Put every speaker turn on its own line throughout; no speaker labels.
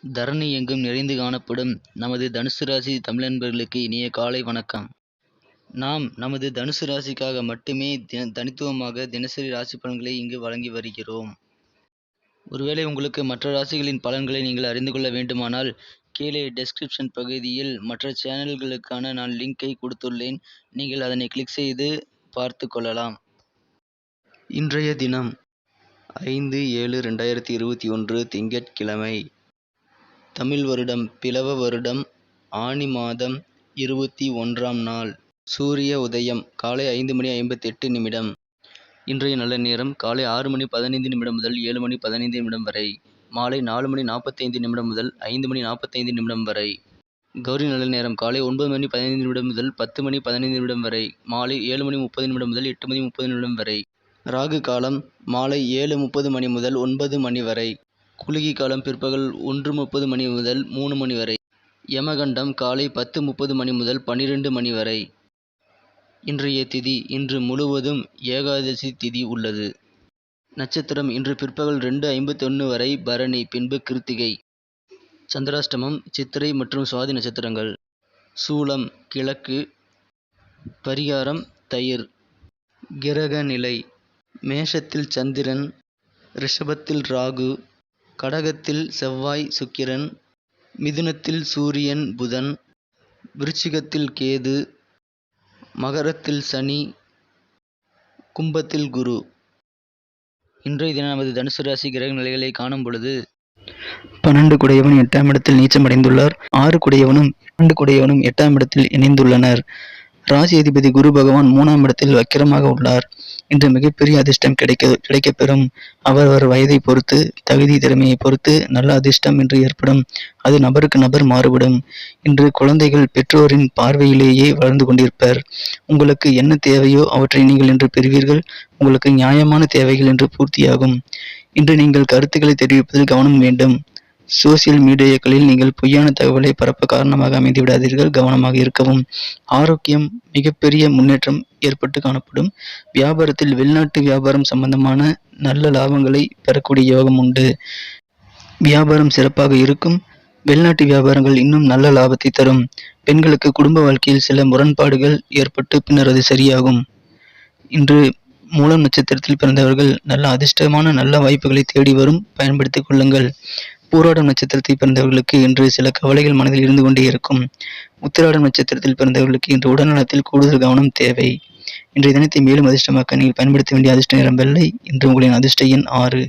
தரணி எங்கும் நிறைந்து காணப்படும் நமது தனுசு ராசி தமிழன்பர்களுக்கு இனிய காலை வணக்கம். நாம் நமது தனுசு ராசிக்காக மட்டுமே தனித்துவமாக தினசரி ராசி பலன்களை இங்கு வழங்கி வருகிறோம். ஒருவேளை உங்களுக்கு மற்ற ராசிகளின் பலன்களை நீங்கள் அறிந்து கொள்ள வேண்டுமானால் கீழே டெஸ்கிரிப்ஷன் பகுதியில் மற்ற சேனல்களுக்கான நான் லிங்கை கொடுத்துள்ளேன். நீங்கள் அதனை கிளிக் செய்து பார்த்து கொள்ளலாம். இன்றைய தினம் 5/7/2021 திங்கட்கிழமை. தமிழ் வருடம் பிலவ வருடம் ஆனி மாதம் 21ஆம் நாள். சூரிய உதயம் காலை 5:58. இன்றைய நல்ல நேரம் காலை 6:15 முதல் 7:15 வரை, மாலை 4:45 முதல் 5:45 வரை. கௌரி நல்ல நேரம் காலை 9:15 முதல் 10:15 வரை, மாலை 7:30 முதல் 8:30 வரை. ராகு காலம் மாலை 7:30 முதல் 9 வரை. குளிகை காலம் பிற்பகல் 1:30 முதல் 3 வரை. யமகண்டம் காலை 10:30 முதல் 12 வரை. இன்றைய திதி இன்று முழுவதும் ஏகாதசி திதி உள்ளது. நட்சத்திரம் இன்று பிற்பகல் 2:51 வரை பரணி, பின்பு கிருத்திகை. சந்திராஷ்டமம் சித்திரை மற்றும் சுவாதி நட்சத்திரங்கள். சூலம் கிழக்கு. பரிகாரம் தயிர். கிரக நிலை: மேஷத்தில் சந்திரன், ரிஷபத்தில் ராகு, கடகத்தில் செவ்வாய் சுக்கிரன், மிதுனத்தில் சூரியன் புதன், விருச்சிகத்தில் கேது, மகரத்தில் சனி, கும்பத்தில் குரு. இன்றைய தினம் நமது தனுசு ராசி கிரக நிலைகளை காணும் பொழுது 12 குடையவன் 8ஆம் இடத்தில் நீச்சமடைந்துள்ளார். 6 குடையவனும் 2 குடையவனும் 8ஆம் இடத்தில் இணைந்துள்ளனர். ராசி அதிபதி குரு பகவான் 3ஆம் இடத்தில் வக்கிரமாக உள்ளார். இன்று மிகப்பெரிய அதிர்ஷ்டம் கிடைக்கப்பெறும். அவரவர் வயதை பொறுத்து, தகுதி திறமையை பொறுத்து நல்ல அதிர்ஷ்டம் இன்று ஏற்படும். அது நபருக்கு நபர் மாறுபடும். இன்று குழந்தைகள் பெற்றோரின் பார்வையிலேயே வளர்ந்து கொண்டிருப்பர். உங்களுக்கு என்ன தேவையோ அவற்றை நீங்கள் இன்று பெறுவீர்கள். உங்களுக்கு நியாயமான தேவைகள் இன்று பூர்த்தியாகும். இன்று நீங்கள் கருத்துக்களை தெரிவிப்பதில் கவனம் வேண்டும். சோசியல் மீடியாக்களில் நீங்கள் பொய்யான தகவலை பரப்ப காரணமாக அமைந்து விடாதீர்கள். கவனமாக இருக்கவும். ஆரோக்கியம் மிகப்பெரிய முன்னேற்றம் ஏற்பட்டு காணப்படும். வியாபாரத்தில் வெளிநாட்டு வியாபாரம் சம்பந்தமான நல்ல லாபங்களை பெறக்கூடிய யோகம் உண்டு. வியாபாரம் சிறப்பாக இருக்கும். வெளிநாட்டு வியாபாரங்கள் இன்னும் நல்ல லாபத்தை தரும். பெண்களுக்கு குடும்ப வாழ்க்கையில் சில முரண்பாடுகள் ஏற்பட்டு பின்னர் அது சரியாகும். இன்று மூலம் நட்சத்திரத்தில் பிறந்தவர்கள் நல்ல அதிர்ஷ்டமான நல்ல வாய்ப்புகளை தேடி வரும். பயன்படுத்திக் கொள்ளுங்கள். பூராடம் நட்சத்திரத்தில் பிறந்தவர்களுக்கு இன்று சில கவலைகள் மனதில் இருந்து கொண்டே இருக்கும். உத்திராடம் நட்சத்திரத்தில் பிறந்தவர்களுக்கு இன்று உடல்நலத்தில் கூடுதல் கவனம் தேவை. இன்றைய தினத்தை மேலும் அதிர்ஷ்டமாக்க நீங்கள் பயன்படுத்த வேண்டிய அதிர்ஷ்ட நிறம் வெள்ளை. இன்று உங்களின் அதிர்ஷ்ட எண் 6.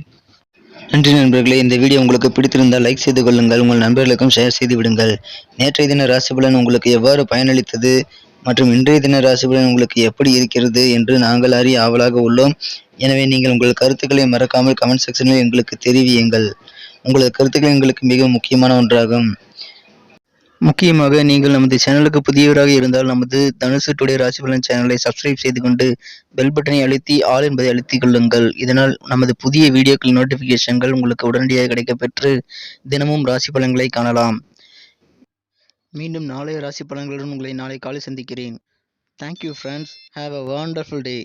நன்றி நண்பர்களே. இந்த வீடியோ உங்களுக்கு பிடித்திருந்தால் லைக் செய்து கொள்ளுங்கள். உங்கள் நண்பர்களுக்கும் ஷேர் செய்து விடுங்கள். நேற்றைய தின ராசிபலன் உங்களுக்கு எவ்வாறு பயனளித்தது மற்றும் இன்றைய தின ராசிபலன் உங்களுக்கு எப்படி இருக்கிறது என்று நாங்கள் அறிய ஆவலாக உள்ளோம். எனவே நீங்கள் உங்கள் கருத்துக்களை மறக்காமல் கமெண்ட் செக்ஷனில் எங்களுக்கு தெரிவியுங்கள். உங்களது கருத்துக்கள் எங்களுக்கு மிக முக்கியமான ஒன்றாகும். முக்கியமாக நீங்கள் நமது சேனலுக்கு புதியவராக இருந்தால் நமது தனுசு டுடே ராசிபலன் சேனலை சப்ஸ்கிரைப் செய்து கொண்டு பெல் பட்டனை அழுத்தி ஆல் என்பதை அழுத்திக் கொள்ளுங்கள். இதனால் நமது புதிய வீடியோக்கள் நோட்டிஃபிகேஷன்கள் உங்களுக்கு உடனடியாக கிடைக்கப்பெற்று தினமும் ராசி பலன்களை காணலாம். மீண்டும் நாளைய ராசி பலன்களுடன் உங்களை நாளை காலை சந்திக்கிறேன். Thank you friends. Have a wonderful day.